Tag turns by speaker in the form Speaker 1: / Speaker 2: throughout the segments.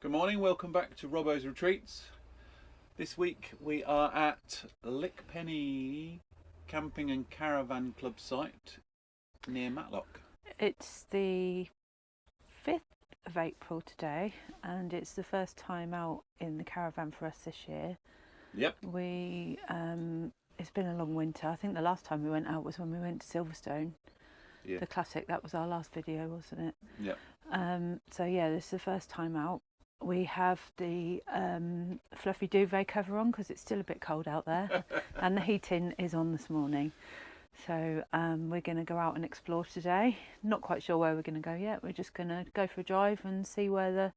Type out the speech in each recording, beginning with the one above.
Speaker 1: Good morning, welcome back to Robbo's Retreats. This week we are at Lickpenny Camping and Caravan Club Site near Matlock.
Speaker 2: It's the 5th of April today, and it's the first time out in the caravan for us this year.
Speaker 1: Yep.
Speaker 2: It's been a long winter. I think the last time we went out was when we went to Silverstone.
Speaker 1: Yeah.
Speaker 2: The classic, that was our last video, wasn't it?
Speaker 1: Yep.
Speaker 2: So yeah, this is the first time out. We have the fluffy duvet cover on because it's still a bit cold out there, and the heating is on this morning. So we're going to go out and explore today. Not quite sure where we're going to go yet. We're just going to go for a drive and see where the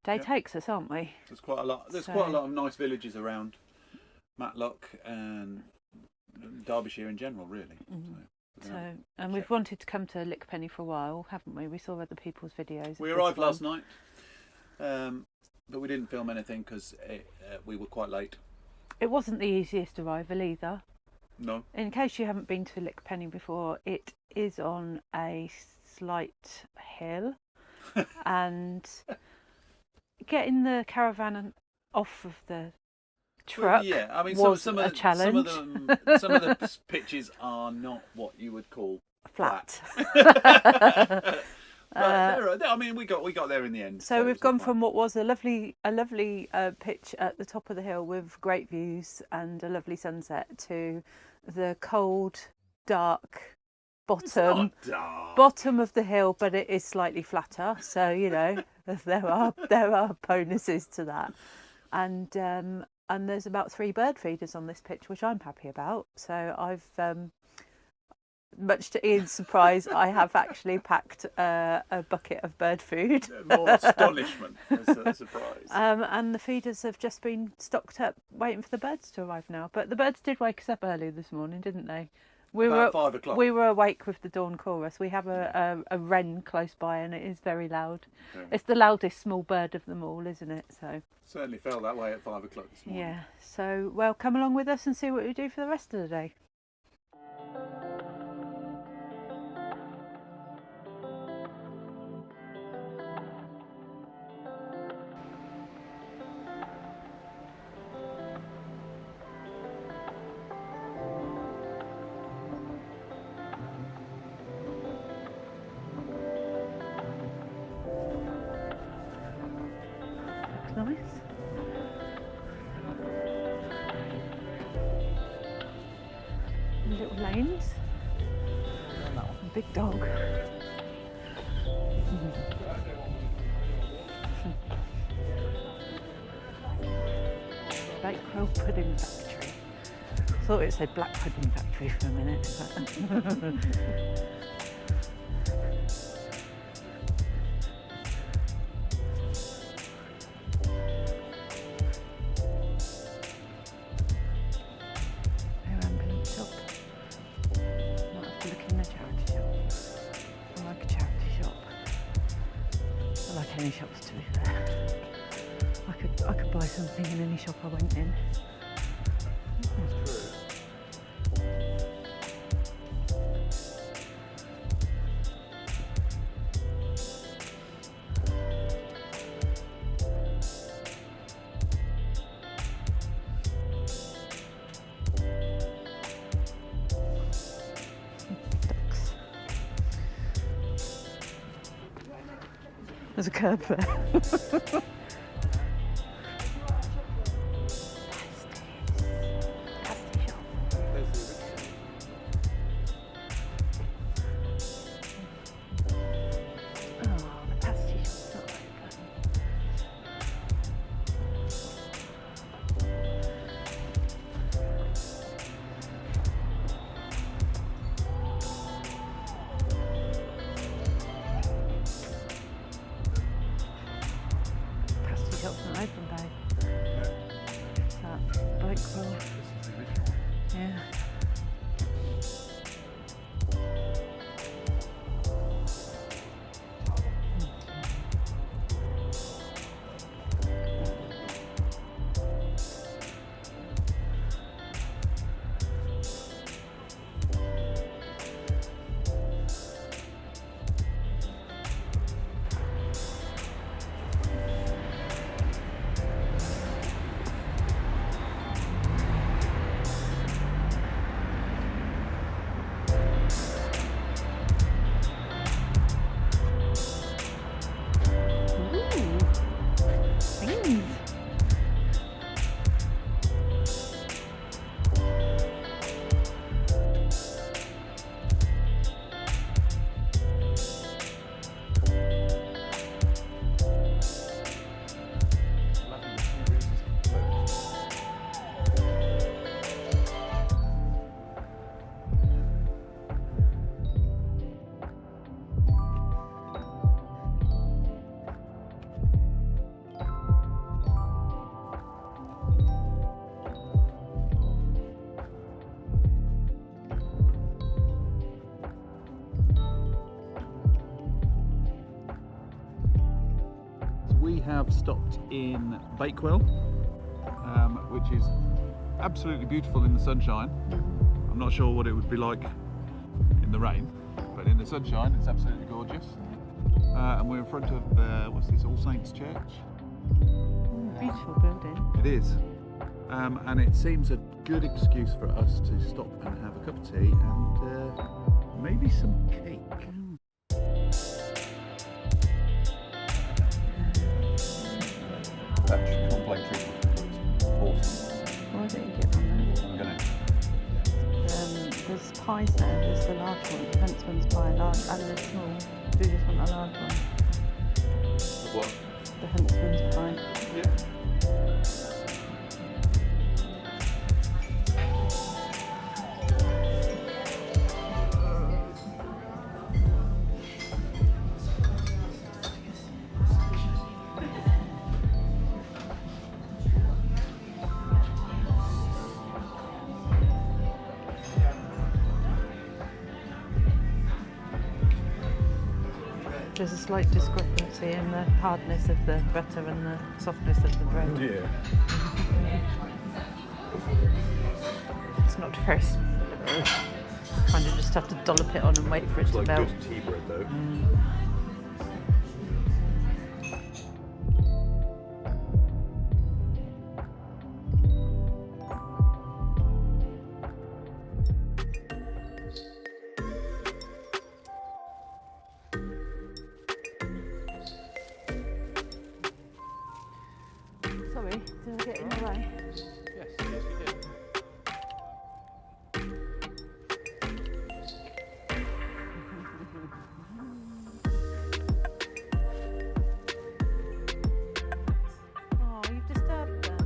Speaker 2: day takes us, aren't we?
Speaker 1: There's quite a lot. There's quite a lot of nice villages around Matlock and Derbyshire in general, really.
Speaker 2: And we've wanted to come to Lickpenny for a while, haven't we? We saw other people's videos.
Speaker 1: We arrived last night, but we didn't film anything because we were quite late.
Speaker 2: It wasn't the easiest arrival either.
Speaker 1: No.
Speaker 2: In case you haven't been to Lickpenny before, it is on a slight hill, and getting the caravan off of the truck was a challenge.
Speaker 1: Some of the pitches are not what you would call
Speaker 2: flat.
Speaker 1: But I mean, we got there in the end.
Speaker 2: So we've gone from what was a lovely pitch at the top of the hill with great views and a lovely sunset to the cold, dark bottom of the hill, but it is slightly flatter. So you know there are bonuses to that, and there's about 3 bird feeders on this pitch, which I'm happy about. So I've much to Ian's surprise, I have actually packed a bucket of bird food.
Speaker 1: More astonishment than a surprise.
Speaker 2: And the feeders have just been stocked up, waiting for the birds to arrive now. But the birds did wake us up early this morning, didn't they?
Speaker 1: About 5 o'clock.
Speaker 2: We were awake with the dawn chorus. We have a wren close by, and it is very loud. Yeah. It's the loudest small bird of them all, isn't it? So
Speaker 1: certainly felt that way at 5 o'clock this morning.
Speaker 2: Yeah. So well, come along with us and see what we do for the rest of the day. Nice. Little lanes. Big dog. Bakewell pudding factory. Thought it said black pudding factory for a minute. But any shops, to be fair. I could buy something in any shop I went in.
Speaker 1: That's
Speaker 2: There's a curb there.
Speaker 1: have stopped in Bakewell, which is absolutely beautiful in the sunshine. I'm not sure what it would be like in the rain, but in the sunshine it's absolutely gorgeous. And we're in front of, what's this, All Saints Church?
Speaker 2: Beautiful building.
Speaker 1: It is. And it seems a good excuse for us to stop and have a cup of tea and maybe some cake. That complimentary awesome.
Speaker 2: Why don't you get one then?
Speaker 1: I'm gonna.
Speaker 2: There's pies there. There's the large one, the Huntsman's pie, large, and the small. Do you just want a large one?
Speaker 1: What?
Speaker 2: The Huntsman's pie.
Speaker 1: Yeah.
Speaker 2: There's a slight discrepancy in the hardness of the butter and the softness of the bread.
Speaker 1: Yeah.
Speaker 2: It's not very. Kind of just have to dollop it on and wait for it
Speaker 1: It's
Speaker 2: to
Speaker 1: like
Speaker 2: melt.
Speaker 1: good tea bread though.
Speaker 2: Sorry, did I get in the way?
Speaker 1: Yes, you did.
Speaker 2: Oh, you've disturbed them.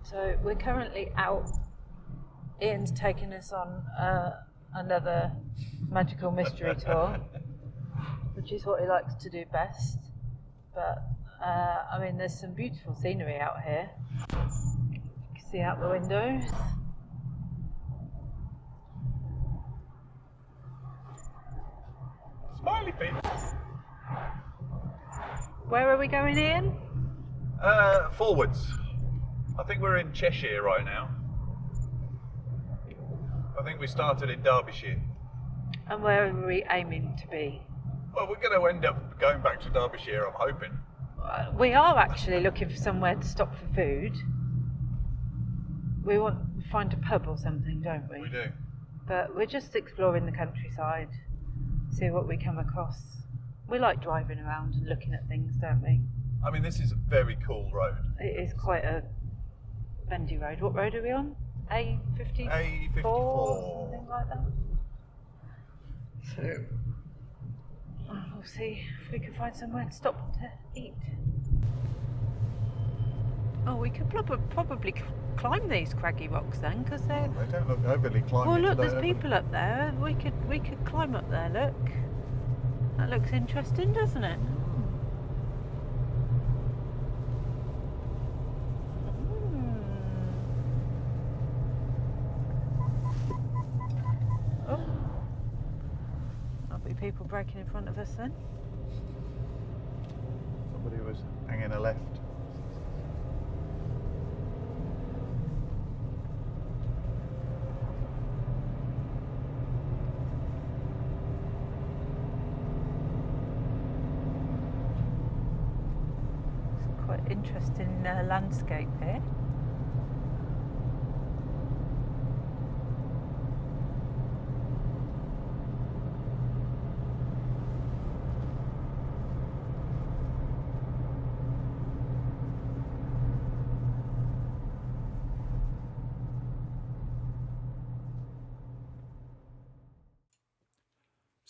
Speaker 2: So we're currently out. Ian's taking us on another magical mystery tour, which is what he likes to do best. But I mean, there's some beautiful scenery out here. You can see out the windows.
Speaker 1: Smiley face.
Speaker 2: Where are we going, Ian?
Speaker 1: Forwards. I think we're in Cheshire right now. I think we started in Derbyshire.
Speaker 2: And where are we aiming to be?
Speaker 1: Well, we're going to end up going back to Derbyshire, I'm hoping.
Speaker 2: We are actually looking for somewhere to stop for food. We want to find a pub or something, don't we?
Speaker 1: We do.
Speaker 2: But we're just exploring the countryside, see what we come across. We like driving around and looking at things, don't we?
Speaker 1: I mean, this is a very cool road.
Speaker 2: It is quite a bendy road. What road are we on? A54?
Speaker 1: A54.
Speaker 2: Something like that. So we'll see if we can find somewhere to stop to eat. Oh, we could probably climb these craggy rocks then, because they're.
Speaker 1: They don't look overly climbing.
Speaker 2: Well, look, there's people up there. We could climb up there. Look, that looks interesting, doesn't it? Oh, there'll be people braking in front of us then.
Speaker 1: Somebody was hanging a left.
Speaker 2: Quite interesting landscape here.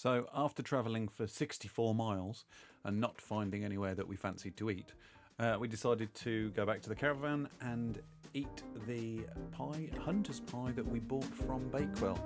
Speaker 3: So after travelling for 64 miles and not finding anywhere that we fancied to eat, we decided to go back to the caravan and eat the pie, hunter's pie, that we bought from Bakewell.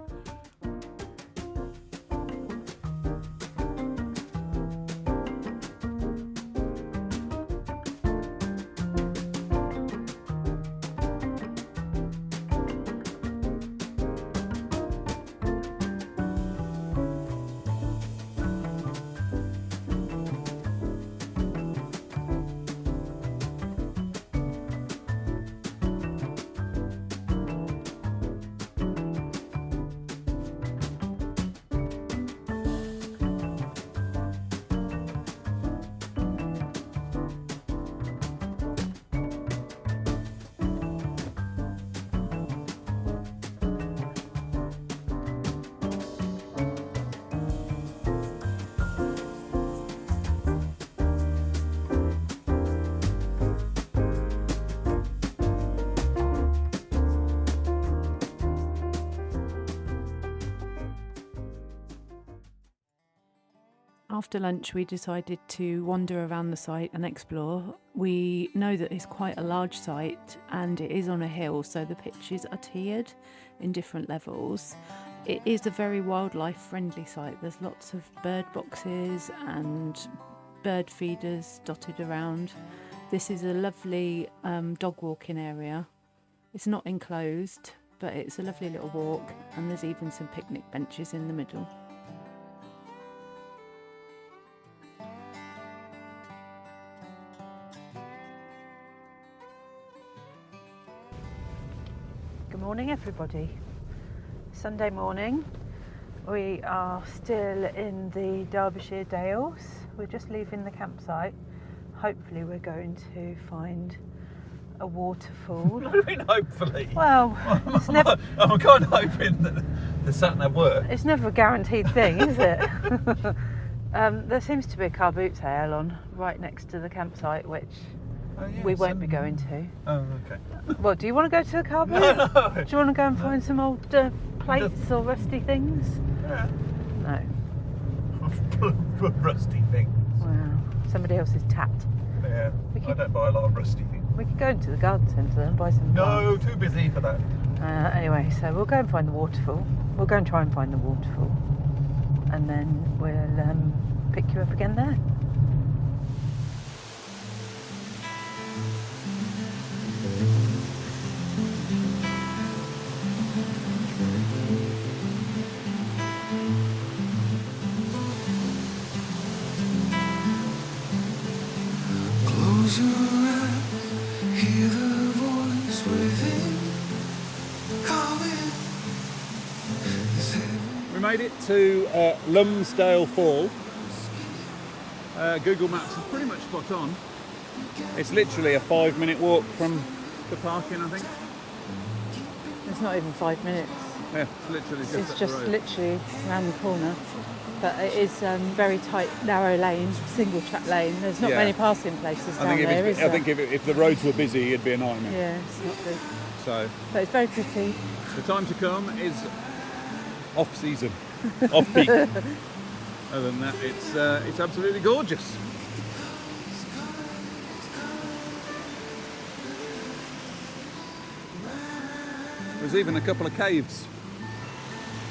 Speaker 2: After lunch, we decided to wander around the site and explore. We know that it's quite a large site and it is on a hill, so the pitches are tiered in different levels. It is a very wildlife friendly site. There's lots of bird boxes and bird feeders dotted around. This is a lovely dog walking area. It's not enclosed, but it's a lovely little walk, and there's even some picnic benches in the middle. Good morning, everybody. Sunday morning. We are still in the Derbyshire Dales. We're just leaving the campsite. Hopefully we're going to find a waterfall.
Speaker 1: What do you mean, hopefully?
Speaker 2: Well, it's never,
Speaker 1: I'm kind of hoping that the sat-nav works.
Speaker 2: it's never a guaranteed thing, is it? There seems to be a car boot sale on right next to the campsite, which we won't be going to.
Speaker 1: Oh, okay.
Speaker 2: Well, do you want to go to the car boot?
Speaker 1: No.
Speaker 2: Do you want to go and find some old plates or rusty things?
Speaker 1: Yeah.
Speaker 2: No.
Speaker 1: Rusty things.
Speaker 2: Wow. Somebody else's tat.
Speaker 1: Yeah.
Speaker 2: We
Speaker 1: I
Speaker 2: could-
Speaker 1: don't buy a lot of rusty things.
Speaker 2: We could go into the garden centre and buy some
Speaker 1: No,
Speaker 2: plants.
Speaker 1: too busy for that.
Speaker 2: Anyway, so we'll go and find the waterfall. We'll go and try and find the waterfall. And then we'll pick you up again there.
Speaker 4: Close your eyes, hear the voice within calling. Is heaven
Speaker 1: We made it to Lumsdale Falls. Google Maps is pretty much spot on. It's literally a 5-minute walk from the parking, I think.
Speaker 2: It's not even 5 minutes.
Speaker 1: Yeah, it's literally just
Speaker 2: It's
Speaker 1: up
Speaker 2: just
Speaker 1: the road.
Speaker 2: literally around the corner. But it is very tight, narrow lane, single track lane. There's not
Speaker 1: Yeah.
Speaker 2: many passing places down there, is
Speaker 1: I
Speaker 2: there?
Speaker 1: think if the roads were busy, it'd be a nightmare.
Speaker 2: Yeah, it's not good.
Speaker 1: So
Speaker 2: But it's very pretty.
Speaker 1: the time to come is off season, off peak. Other than that, it's absolutely gorgeous. There's even a couple of caves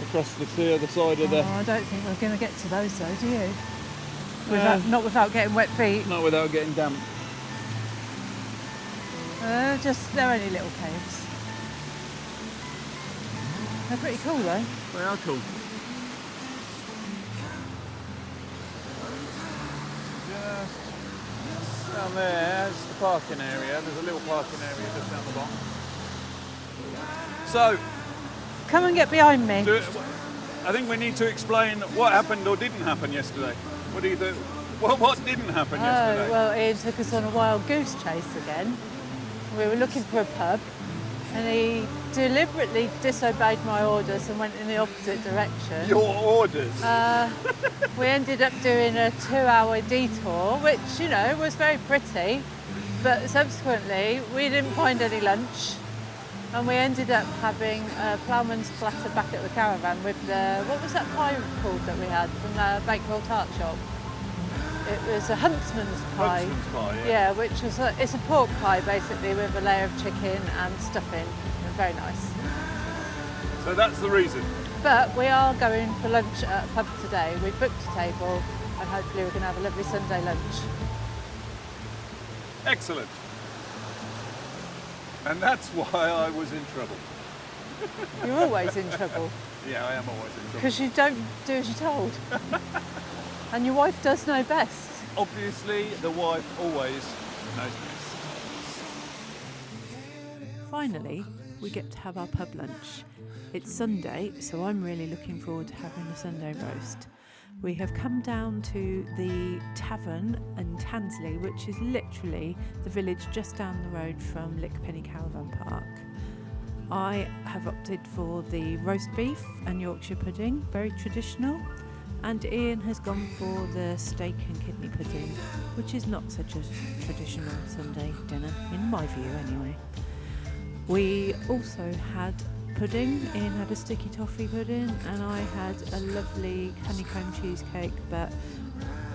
Speaker 1: across the other side of the.
Speaker 2: Oh, I don't think we're going to get to those though, do you? Not without getting wet feet.
Speaker 1: Not without getting damp.
Speaker 2: They're only little caves. They're pretty cool though.
Speaker 1: They are cool. Just down there's the parking area. There's a little parking area just down the bottom. So,
Speaker 2: Come and get behind me.
Speaker 1: I think we need to explain what happened or didn't happen yesterday. What do you think? What didn't happen yesterday?
Speaker 2: Oh, well, Ian took us on a wild goose chase again. We were looking for a pub and he deliberately disobeyed my orders and went in the opposite direction.
Speaker 1: Your orders.
Speaker 2: We ended up doing a 2-hour detour, which, you know, was very pretty. But subsequently, we didn't find any lunch. And we ended up having a ploughman's platter back at the caravan with the, what was that pie called that we had from the Bakewell tart shop? It was a huntsman's pie.
Speaker 1: Huntsman's pie, yeah.
Speaker 2: Yeah, which is it's a pork pie basically with a layer of chicken and stuffing. It was very nice.
Speaker 1: So that's the reason.
Speaker 2: But we are going for lunch at a pub today. We've booked a table and hopefully we're going to have a lovely Sunday lunch.
Speaker 1: Excellent. And that's why I was in trouble.
Speaker 2: You're always in trouble
Speaker 1: Yeah, I am always in trouble.
Speaker 2: because you don't do as you're told. And your wife does know best.
Speaker 1: Obviously, the wife always knows best.
Speaker 2: Finally, we get to have our pub lunch. It's Sunday, so I'm really looking forward to having a Sunday roast. We have come down to the tavern in Tansley, which is literally the village just down the road from Lickpenny Caravan Park. I have opted for the roast beef and Yorkshire pudding, very traditional, and Ian has gone for the steak and kidney pudding, which is not such a traditional Sunday dinner, in my view anyway. We also had pudding. Ian had a sticky toffee pudding and I had a lovely honeycomb cheesecake, but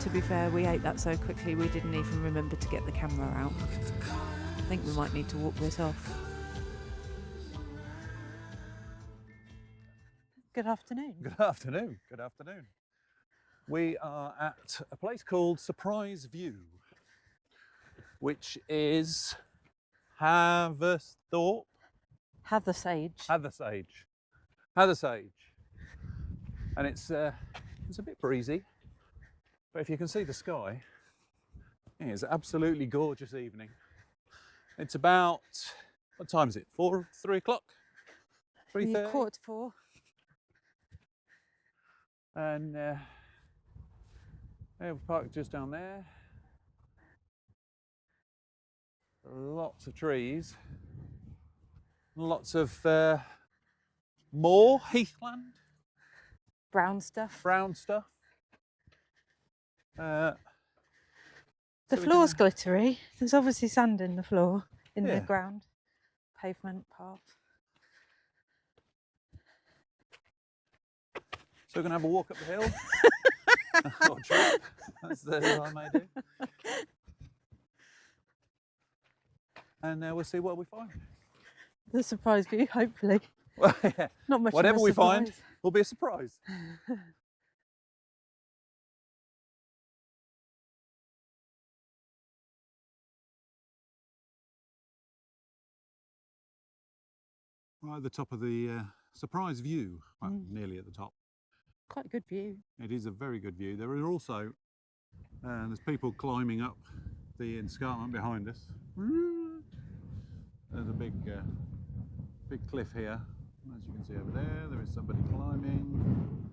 Speaker 2: to be fair, we ate that so quickly we didn't even remember to get the camera out. I think we might need to walk this off. Good afternoon.
Speaker 1: Good afternoon. Good afternoon. We are at a place called Surprise View, which is Hathersage.
Speaker 2: Hathersage.
Speaker 1: Hathersage. And it's a bit breezy, but if you can see the sky, it is an absolutely gorgeous evening. It's about, what time is it? 3 o'clock? 3:30?
Speaker 2: 4:45.
Speaker 1: And we're parked just down there. Lots of trees. Lots of moor, heathland,
Speaker 2: Brown stuff.
Speaker 1: brown stuff.
Speaker 2: The
Speaker 1: so we
Speaker 2: floor's
Speaker 1: can-
Speaker 2: glittery. There's obviously sand in the floor, in
Speaker 1: Yeah.
Speaker 2: the ground. Pavement path.
Speaker 1: So we're going to have a walk up the hill. Or trip, as I may do. And we'll see what we find.
Speaker 2: The surprise view, hopefully.
Speaker 1: Well, yeah,
Speaker 2: Not much.
Speaker 1: whatever
Speaker 2: of a
Speaker 1: we find
Speaker 2: surprise.
Speaker 1: will be a surprise. Right at the top of the surprise view, well, nearly at the top.
Speaker 2: Quite a good view.
Speaker 1: It is a very good view. There are also, there's people climbing up the escarpment behind us. There's a big cliff here. As you can see over there, there is somebody climbing.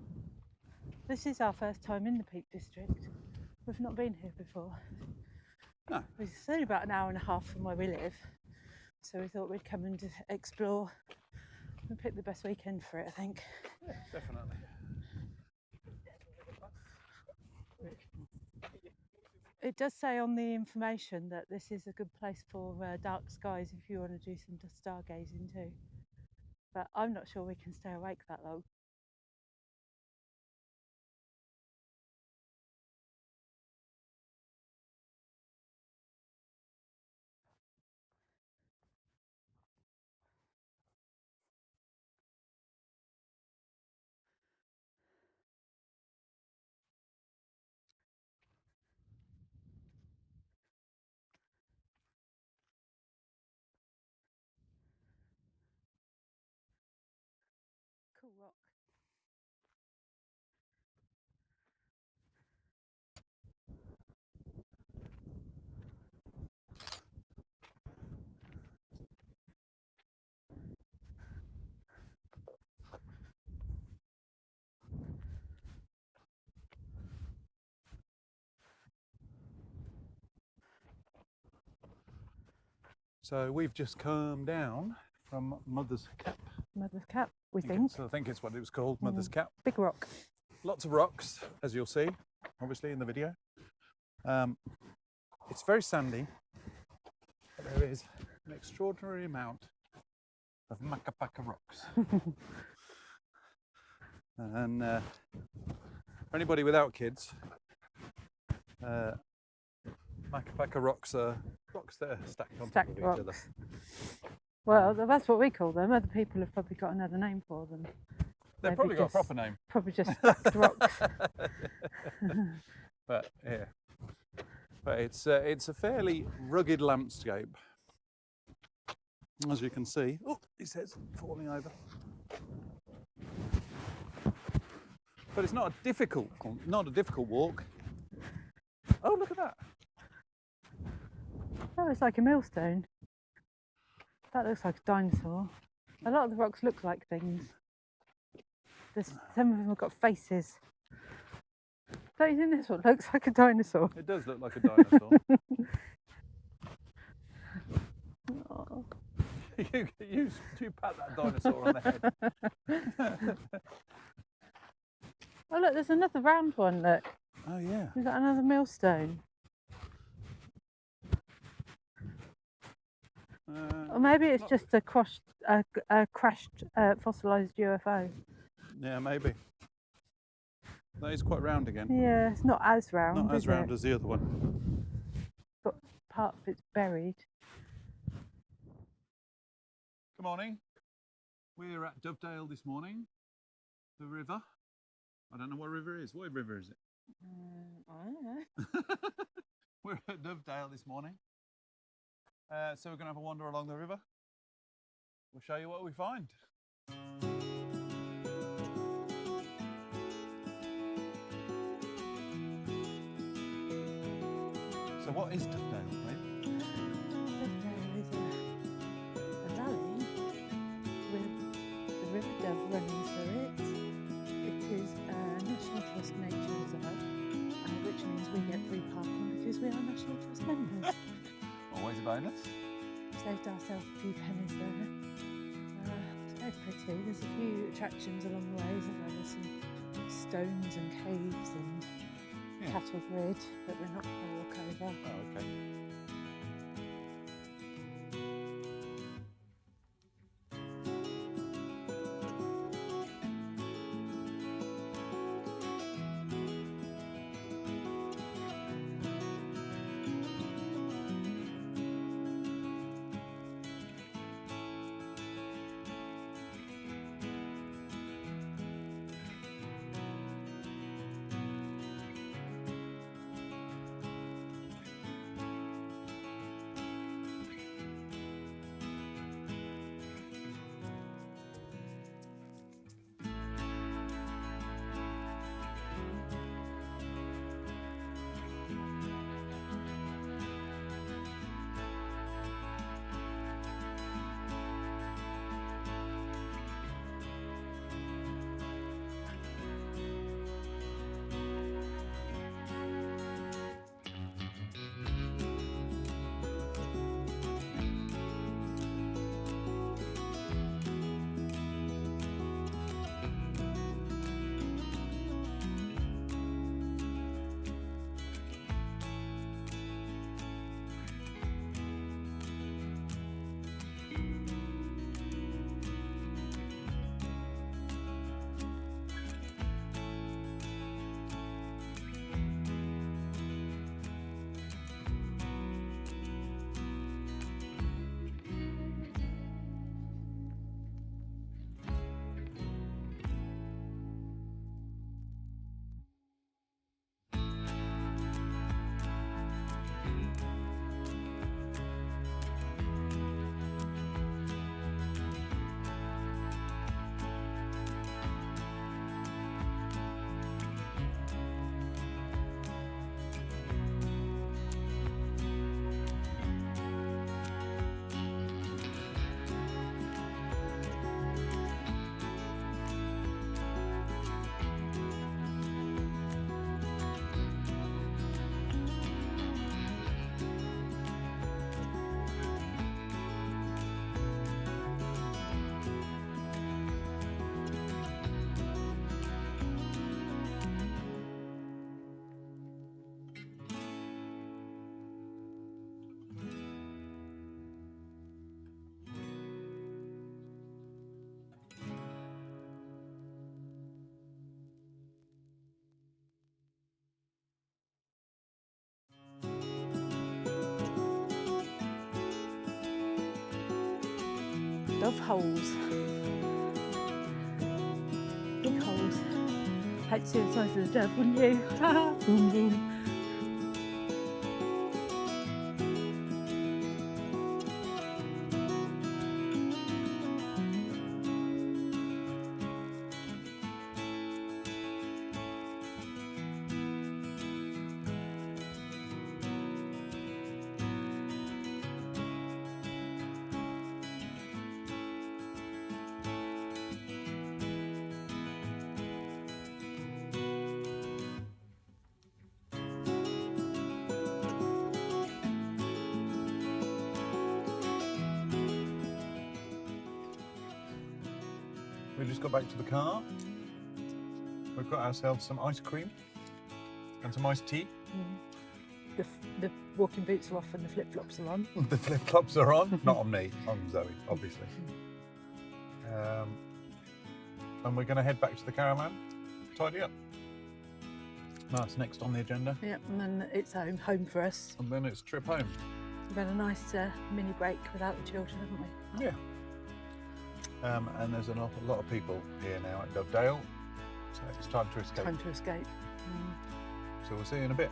Speaker 2: This is our first time in the Peak District. We've not been here before.
Speaker 1: No.
Speaker 2: It's only about an hour and a half from where we live, so we thought we'd come and explore. We picked the best weekend for it, I think.
Speaker 1: Yeah, definitely.
Speaker 2: It does say on the information that this is a good place for dark skies if you want to do some stargazing too. But I'm not sure we can stay awake that long. Cool rock.
Speaker 1: So we've just come down from Mother's Cap.
Speaker 2: Mother's Cap, we think.
Speaker 1: So I think it's what it was called, Mother's Cap.
Speaker 2: Big rock.
Speaker 1: Lots of rocks, as you'll see, obviously in the video. It's very sandy, but there is an extraordinary amount
Speaker 3: of Macapaka rocks. And for anybody without kids, Macapaka rocks are rocks that are stacked on top of each other.
Speaker 2: Well, that's what we call them. Other people have probably got another name for them.
Speaker 3: They've probably got a proper name.
Speaker 2: Probably just stacked rocks.
Speaker 3: But yeah, but it's a fairly rugged landscape, as you can see. Oh, he says falling over. But it's not a difficult walk. Oh, look at that!
Speaker 2: That looks like a millstone. That looks like a dinosaur. A lot of the rocks look like things. Some of them have got faces. Don't you think this one looks like a dinosaur?
Speaker 3: It does look like a dinosaur.
Speaker 2: Oh.
Speaker 3: you pat that dinosaur on the head.
Speaker 2: Oh look, there's another round one, look.
Speaker 3: Oh yeah.
Speaker 2: Is that another millstone? Or maybe it's just a crashed fossilised UFO.
Speaker 3: Yeah, maybe. That is quite round again.
Speaker 2: Yeah, it's not as round.
Speaker 3: Not as round as the other one.
Speaker 2: But part of it's buried.
Speaker 1: Good morning. We're at Dovedale this morning. The river. I don't know what river it is. What river is it?
Speaker 2: I don't know.
Speaker 1: We're at Dovedale this morning. So we're going to have a wander along the river. We'll show you what we find. So what is Dovedale, mate?
Speaker 2: Dovedale is a valley with the River Dove running through it. It is a National Trust Nature Reserve, which means we get free parking because we are National Trust members.
Speaker 1: Always a bonus.
Speaker 2: Saved ourselves a few pennies there. It's very pretty. There's a few attractions along the way. There's some stones and caves and cattle grid that we're not going to walk over.
Speaker 3: Oh, okay.
Speaker 2: love holes. Big holes. Had to see the size of the dove, wouldn't you? Boom, boom.
Speaker 1: We just got back to the car. We've got ourselves some ice cream and some iced tea.
Speaker 2: The walking boots are off and the flip-flops are on.
Speaker 1: The flip-flops are on, not on me, on Zoe, obviously. And we're going to head back to the caravan, tidy up. That's next on the agenda.
Speaker 2: Yep, and then it's home for us.
Speaker 1: And then it's trip home.
Speaker 2: We've had a nice mini break without the children, haven't we?
Speaker 1: Yeah. And there's a lot of people here now at Dovedale, so it's time to escape.
Speaker 2: Time to escape.
Speaker 1: So we'll see you in a bit.